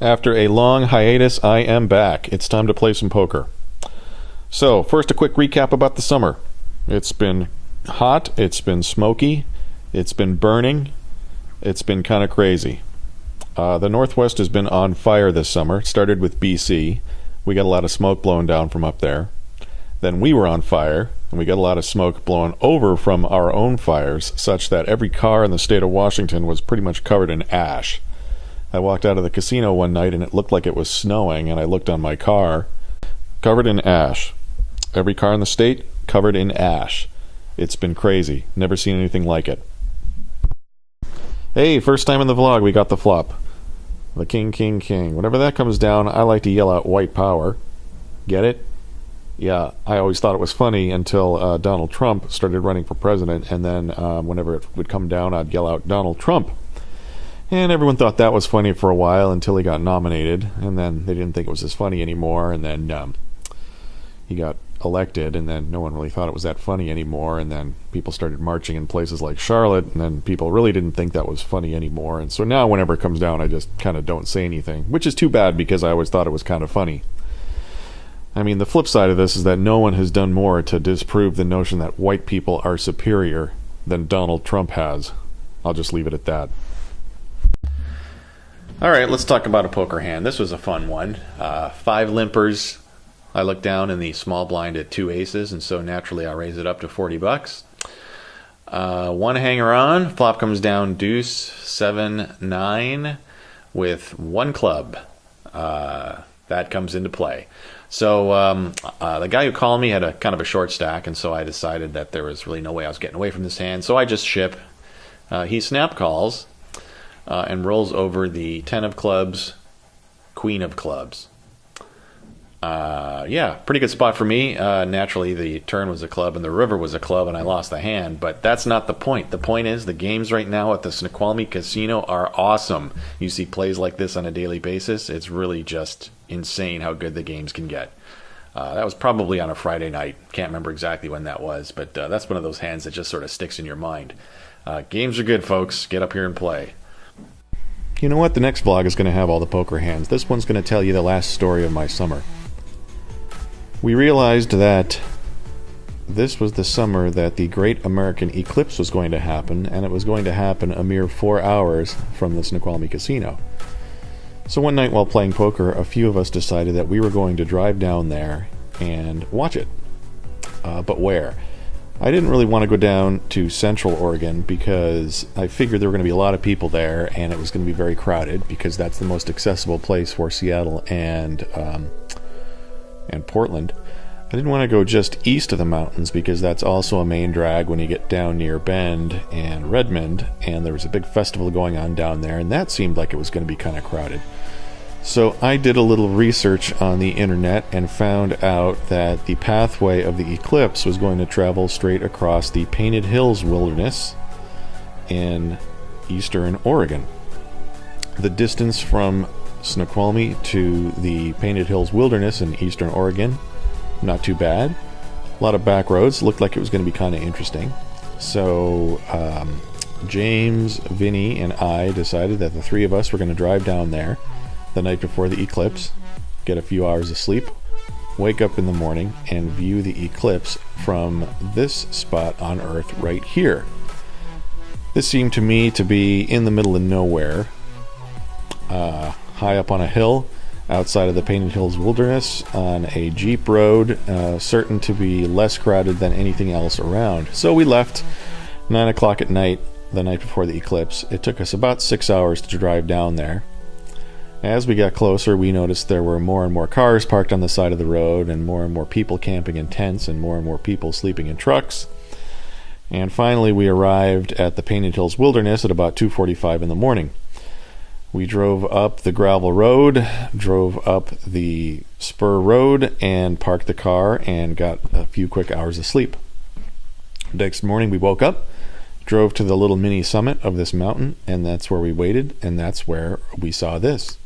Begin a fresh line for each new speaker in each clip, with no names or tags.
After a long hiatus, I am back. It's time to play some poker. So, first a quick recap about the summer. It's been hot, it's been smoky, it's been burning, it's been kind of crazy. The Northwest has been on fire this summer. It started with BC. We got a lot of smoke blowing down from up there. Then we were on fire, and we got a lot of smoke blowing over from our own fires, such that every car in the state of Washington was pretty much covered in ash. I walked out of the casino one night, and it looked like it was snowing, and I looked on my car, covered in ash. Every car in the state, covered in ash. It's been crazy. Never seen anything like it. Hey, first time in the vlog, we got the flop. The king, king, king. Whenever that comes down, I like to yell out white power. Get it? Yeah, I always thought it was funny until Donald Trump started running for president, and then whenever it would come down, I'd yell out Donald Trump. And everyone thought that was funny for a while until he got nominated, and then they didn't think it was as funny anymore, and then he got elected, and then no one really thought it was that funny anymore, and then people started marching in places like Charlotte, and then people really didn't think that was funny anymore, and so now whenever it comes down, I just kind of don't say anything, which is too bad because I always thought it was kind of funny. I mean, the flip side of this is that no one has done more to disprove the notion that white people are superior than Donald Trump has. I'll just leave it at that. Alright, let's talk about a poker hand. This was a fun one. 5 limpers. I looked down in the small blind at 2 aces, and so naturally I raise it up to $40. 1 hanger on. Flop comes down deuce, 7, 9 with 1 club. That comes into play. So the guy who called me had a kind of a short stack, and so I decided that there was really no way I was getting away from this hand, so I just ship. He snap calls and rolls over the 10 of clubs, queen of clubs. Yeah, pretty good spot for me. Naturally, the turn was a club and the river was a club, and I lost the hand, but that's not the point. The point is the games right now at the Snoqualmie Casino are awesome. You see plays like this on a daily basis. It's really just insane how good the games can get. That was probably on a Friday night. Can't remember exactly when that was, but that's one of those hands that just sort of sticks in your mind. Games are good, folks. Get up here and play. You know what? The next vlog is going to have all the poker hands. This one's going to tell you the last story of my summer. We realized that this was the summer that the Great American Eclipse was going to happen, and it was going to happen a mere 4 hours from the Snoqualmie Casino. So one night while playing poker, a few of us decided that we were going to drive down there and watch it. But where? I didn't really want to go down to Central Oregon because I figured there were going to be a lot of people there, and it was going to be very crowded because that's the most accessible place for Seattle and Portland. I didn't want to go just east of the mountains because that's also a main drag when you get down near Bend and Redmond, and there was a big festival going on down there, and that seemed like it was going to be kind of crowded. So I did a little research on the internet and found out that the pathway of the eclipse was going to travel straight across the Painted Hills Wilderness in eastern Oregon. The distance from Snoqualmie to the Painted Hills Wilderness in eastern Oregon, not too bad. A lot of back roads. Looked like it was going to be kind of interesting. So James, Vinny, and I decided that the 3 of us were going to drive down there the night before the eclipse, get a few hours of sleep, wake up in the morning, and view the eclipse from this spot on Earth right here. This seemed to me to be in the middle of nowhere, high up on a hill outside of the Painted Hills Wilderness on a jeep road, certain to be less crowded than anything else around. So we left 9 o'clock at night the night before the eclipse. It took us about 6 hours to drive down there. As we got closer, we noticed there were more and more cars parked on the side of the road, and more people camping in tents, and more people sleeping in trucks. And finally we arrived at the Painted Hills Wilderness at about 2:45 in the morning. We drove up the gravel road, drove up the spur road, and parked the car and got a few quick hours of sleep. Next morning we woke up, drove to the little mini summit of this mountain, and that's where we waited, and that's where we saw this.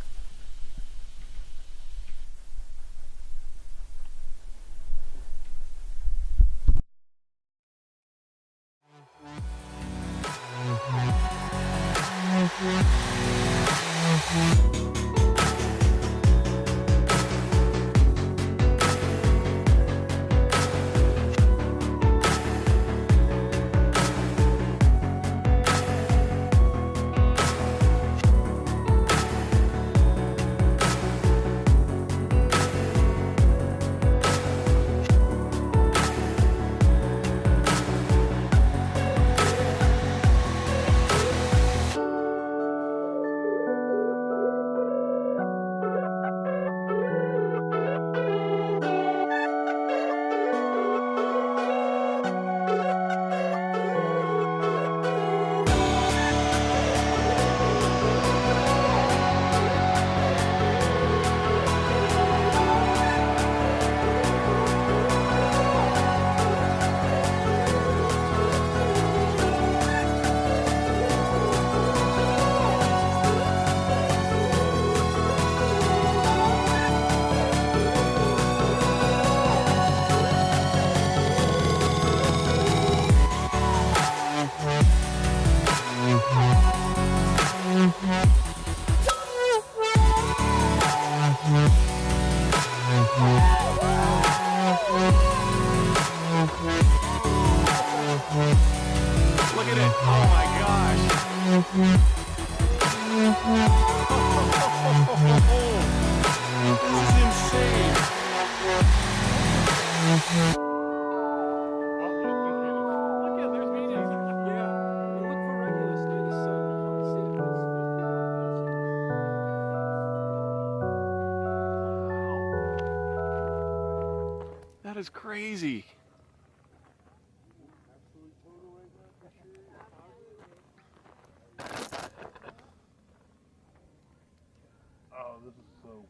That is crazy.
Oh, this is so